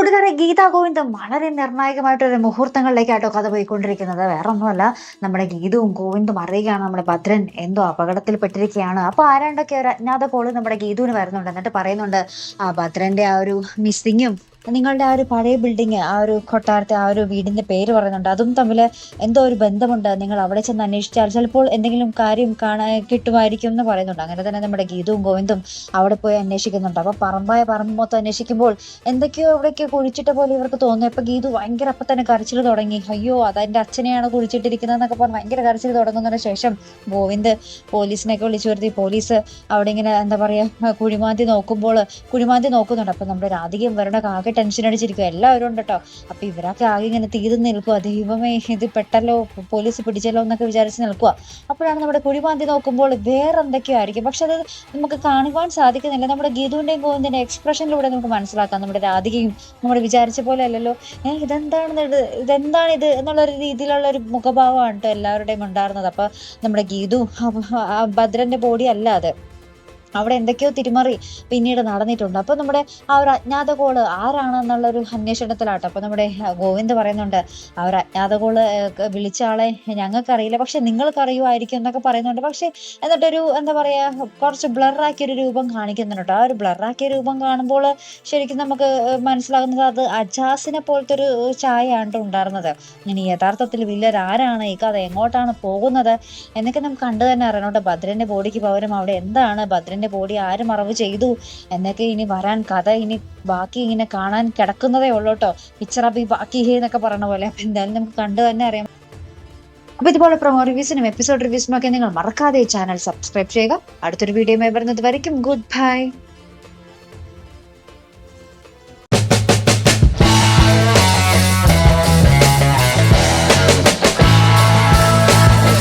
കൂട്ടുകാരെ, ഗീതാ ഗോവിന്ദം വളരെ നിർണായകമായിട്ടൊരു മുഹൂർത്തങ്ങളിലേക്കാട്ടോ കഥ പോയിക്കൊണ്ടിരിക്കുന്നത്. വേറെ ഒന്നുമല്ല, നമ്മുടെ ഗീതുവും ഗോവിന്ദും അറിയുകയാണ് നമ്മുടെ ഭദ്രൻ എന്തോ അപകടത്തിൽപ്പെട്ടിരിക്കുകയാണ്. അപ്പൊ ആരാണ്ടൊക്കെ ഒരു അജ്ഞാത കോള് നമ്മുടെ ഗീതുവിന് വരുന്നുണ്ട്. എന്നിട്ട് പറയുന്നുണ്ട്, ഭദ്രന്റെ ആ ഒരു മിസ്സിങ്ങും നിങ്ങളുടെ ആ ഒരു പഴയ ബിൽഡിങ്, ആ ഒരു കൊട്ടാരത്തെ ആ ഒരു വീടിന്റെ പേര് പറയുന്നുണ്ട്, അതും തമ്മിൽ എന്തോ ഒരു ബന്ധമുണ്ട്. നിങ്ങൾ അവിടെ ചെന്ന് അന്വേഷിച്ചാൽ ചിലപ്പോൾ എന്തെങ്കിലും കാര്യം കാണാൻ കിട്ടുമായിരിക്കും എന്ന് പറയുന്നുണ്ട്. അങ്ങനെ തന്നെ നമ്മുടെ ഗീതുവും ഗോവിന്ദും അവിടെ പോയി അന്വേഷിക്കുന്നുണ്ട്. അപ്പൊ പറമ്പ് മൊത്തം അന്വേഷിക്കുമ്പോൾ എന്തൊക്കെയോ എവിടേക്കോ കുഴിച്ചിട്ട പോലെ ഇവർക്ക് തോന്നുന്നു. ഇപ്പൊ ഗീതു ഭയങ്കര അപ്പം തന്നെ കരച്ചിൽ തുടങ്ങി. അയ്യോ, അതെന്റെ അച്ഛനെയാണ് കുഴിച്ചിട്ടിരിക്കുന്നത് എന്നൊക്കെ പറഞ്ഞ് ഭയങ്കര കരച്ചിൽ തുടങ്ങുന്നതിന് ശേഷം ഗോവിന്ദ് പോലീസിനെയൊക്കെ വിളിച്ചു വരുത്തി. പോലീസ് അവിടെ ഇങ്ങനെ എന്താ പറയാ കുഴിമാന്തി നോക്കുന്നുണ്ട്. അപ്പൊ നമ്മുടെ രാധികയും ഇവരുടെ ആകെ ടെൻഷൻ അടിച്ചിരിക്കും. എല്ലാവരും ഉണ്ട് കേട്ടോ. അപ്പൊ ഇവരൊക്കെ ആകെ ഇങ്ങനെ തീർന്ന് നിൽക്കുക. ദൈവമേ, ഇത് പെട്ടല്ലോ, പോലീസ് പിടിച്ചല്ലോ എന്നൊക്കെ വിചാരിച്ച് നിൽക്കുക. അപ്പോഴാണ് നമ്മുടെ കുഴിമാന്തി നോക്കുമ്പോൾ വേറെ എന്തൊക്കെയോ ആയിരിക്കും. പക്ഷെ അത് നമുക്ക് കാണുവാൻ സാധിക്കുന്നില്ല. നമ്മുടെ ഗീതുവിന്റെയും ഗോവിന്ദിന്റെ എക്സ്പ്രഷനിലൂടെ നമുക്ക് മനസ്സിലാക്കാം നമ്മുടെ രാധികയും നമ്മൾ വിചാരിച്ച പോലെ അല്ലല്ലോ. ഇതെന്താണിത് എന്നുള്ളൊരു രീതിയിലുള്ള ഒരു മുഖഭാവമാണ് കേട്ടോ എല്ലാവരുടെയും ഉണ്ടായിരുന്നത്. അപ്പൊ നമ്മുടെ ഗീതു ഭദ്രന്റെ ബോഡി അല്ല അത്. അവിടെ എന്തൊക്കെയോ തിരിമറി പിന്നീട് നടന്നിട്ടുണ്ട്. അപ്പൊ നമ്മുടെ ആ ഒരു അജ്ഞാത കോള് ആരാണെന്നുള്ള ഒരു അന്വേഷണത്തിലാട്ടോ. അപ്പൊ നമ്മുടെ ഗോവിന്ദ് പറയുന്നുണ്ട്, ആ ഒരു അജ്ഞാത കോള് വിളിച്ച ആളെ ഞങ്ങൾക്കറിയില്ല, പക്ഷെ നിങ്ങൾക്ക് അറിയുമായിരിക്കും എന്നൊക്കെ പറയുന്നുണ്ട്. പക്ഷെ എന്നിട്ടൊരു എന്താ പറയാ കുറച്ച് ബ്ലറാക്കിയൊരു രൂപം കാണിക്കുന്നുണ്ട്. ആ ഒരു ബ്ലറാക്കിയ രൂപം കാണുമ്പോൾ ശരിക്കും നമുക്ക് മനസ്സിലാകുന്നത് അത് അജാസിനെ പോലത്തെ ഒരു ചായയാണ് ഉണ്ടായിരുന്നത്. ഇനി യഥാർത്ഥത്തിൽ വില്ലൻ ആരാണ്, ഈ കഥ എങ്ങോട്ടാണ് പോകുന്നത് എന്നൊക്കെ നമുക്ക് കണ്ടു തന്നെ അറിയണം. ഭദ്രന്റെ ബോഡിക്ക് പകരം അവിടെ എന്താണ്, ഭദ്രന്റെ ബോഡി ആര് മറവ് ചെയ്തു എന്നൊക്കെ ഇനി വരാൻ കഥ ഇനി ബാക്കി ഇങ്ങനെ കാണാൻ കിടക്കുന്നതേ ഉള്ളൂ കേട്ടോ. പിക്ചർ ബാക്കി എന്നൊക്കെ പറഞ്ഞ പോലെ. അപ്പൊ എന്തായാലും നമുക്ക് കണ്ടു തന്നെ അറിയാം. അപ്പൊ ഇതുപോലെ പ്രൊമോ റിവ്യൂസിനും എപ്പിസോഡ് റിവ്യൂസിനും ഒക്കെ നിങ്ങൾ മറക്കാതെ ചാനൽ സബ്സ്ക്രൈബ് ചെയ്യുക. അടുത്തൊരു വീഡിയോയുമായി വരുന്നത് വരയ്ക്കും ഗുഡ് ബൈ.